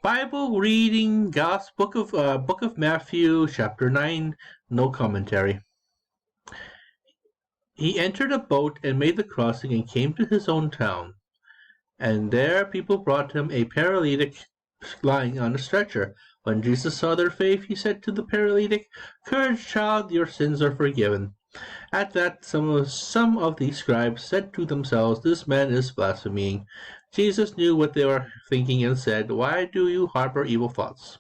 Bible reading, Book of Matthew, chapter 9, no commentary. He entered a boat and made the crossing and came to his own town. And there people brought him a paralytic lying on a stretcher. When Jesus saw their faith, he said to the paralytic, "Courage, child, your sins are forgiven." At that, some of the scribes said to themselves, "This man is blaspheming." Jesus knew what they were thinking and said, "Why do you harbor evil thoughts?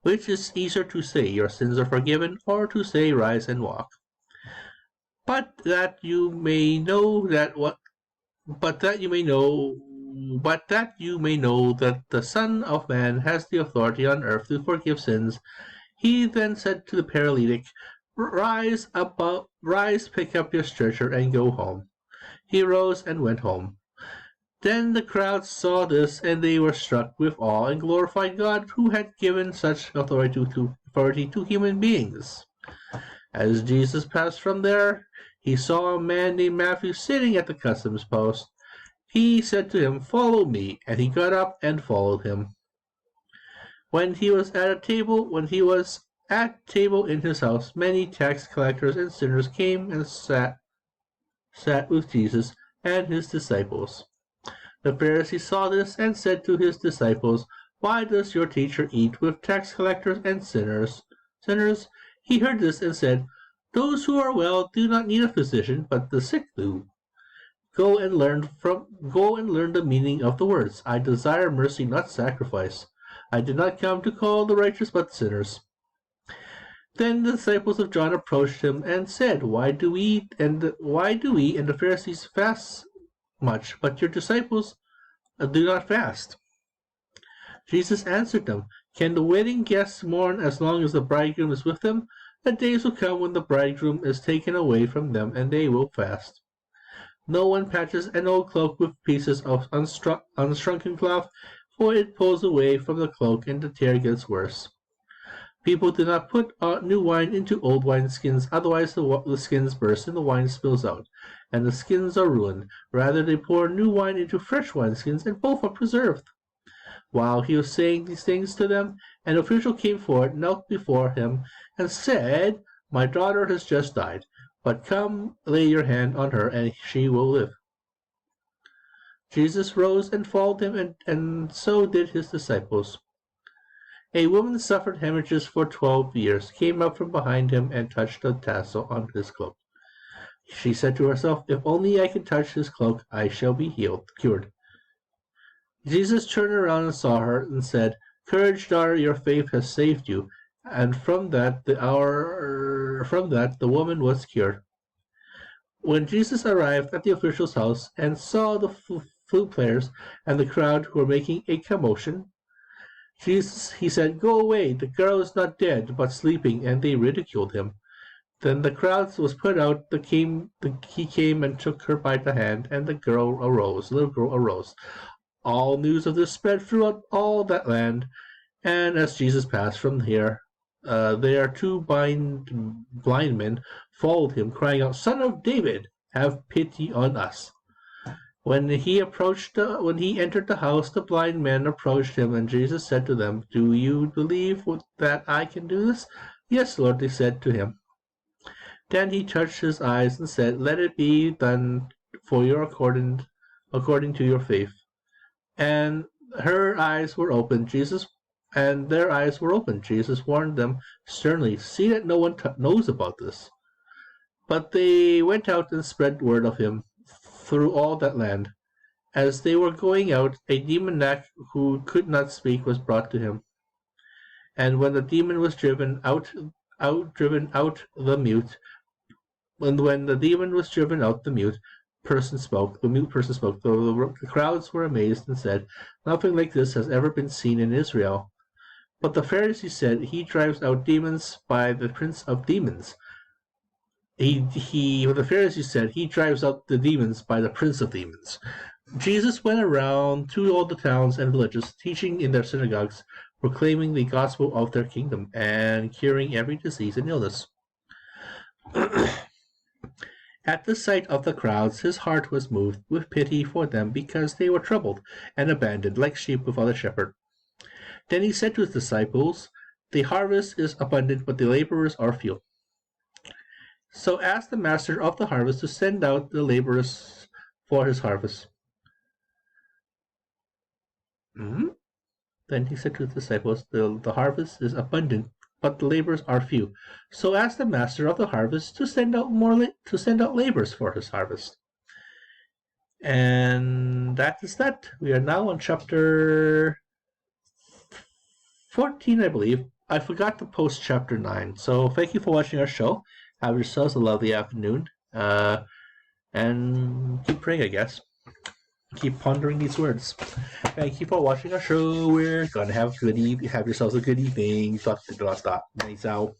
Which is easier to say, 'Your sins are forgiven,' or to say, 'Rise and walk'? But that you may know that the Son of Man has the authority on earth to forgive sins." He then said to the paralytic, Rise, pick up your stretcher, and go home." He rose and went home. Then the crowd saw this, and they were struck with awe and glorified God, who had given such authority to human beings. As Jesus passed from there, he saw a man named Mathew sitting at the customs post. He said to him, "Follow me," and he got up and followed him. When he was at table in his house, many tax collectors and sinners came and sat with Jesus and his disciples. The Pharisee saw this and said to his disciples, "Why does your teacher eat with tax collectors and sinners?" He heard this and said, "Those who are well do not need a physician, but the sick do. Go and learn the meaning of the words, 'I desire mercy, not sacrifice.' I did not come to call the righteous, but sinners." Then the disciples of John approached him and said, Why do we and the Pharisees fast much, but your disciples do not fast?" Jesus answered them, "Can the wedding guests mourn as long as the bridegroom is with them? The days will come when the bridegroom is taken away from them, and they will fast. No one patches an old cloak with pieces of unshrunken cloth, for it pulls away from the cloak, and the tear gets worse. People do not put new wine into old wineskins, otherwise the skins burst and the wine spills out, and the skins are ruined. Rather, they pour new wine into fresh wineskins, and both are preserved." While he was saying these things to them, an official came forward, knelt before him, and said, "My daughter has just died, but come, lay your hand on her, and she will live." Jesus rose and followed him, and so did his disciples. A woman suffered hemorrhages for 12 years, came up from behind him, and touched the tassel on his cloak. She said to herself, "If only I can touch his cloak, I shall be cured." Jesus turned around and saw her, and said, "Courage, daughter, your faith has saved you." And from that the woman was cured. When Jesus arrived at the official's house and saw the flute players and the crowd who were making a commotion, he said, "Go away, the girl is not dead, but sleeping," and they ridiculed him. Then the crowd was put out. He came and took her by the hand, and the little girl arose. All news of this spread throughout all that land, and as Jesus passed from there, two blind men followed him, crying out, "Son of David, have pity on us." When he entered the house, the blind men approached him, and Jesus said to them, "Do you believe that I can do this?" "Yes, Lord," they said to him. Then he touched his eyes and said, "Let it be done for you according to your faith." And their eyes were opened. Jesus warned them sternly, "See that no one knows about this." But they went out and spread word of him through all that land. As they were going out, a demoniac who could not speak was brought to him. And when the demon was driven out, the mute person spoke. The crowds were amazed and said, "Nothing like this has ever been seen in Israel." But the Pharisees said, "He drives out demons by the prince of demons." The Pharisees said, "He drives out the demons by the prince of demons." Jesus went around to all the towns and villages, teaching in their synagogues, proclaiming the gospel of their kingdom, and curing every disease and illness. At the sight of the crowds, his heart was moved with pity for them, because they were troubled and abandoned like sheep without a shepherd. Then he said to his disciples, "The harvest is abundant, but the laborers are few. So ask the master of the harvest to send out the laborers for his harvest." Hmm? Then he said to his disciples, the harvest is abundant, but the laborers are few. So ask the master of the harvest to send out laborers for his harvest. And that is that. We are now on chapter 14, I believe. I forgot to post chapter 9. So thank you for watching our show. Have yourselves a lovely afternoon. And keep praying, I guess. Keep pondering these words. Thank you for watching our show. We're gonna have yourselves a good evening. Nice out.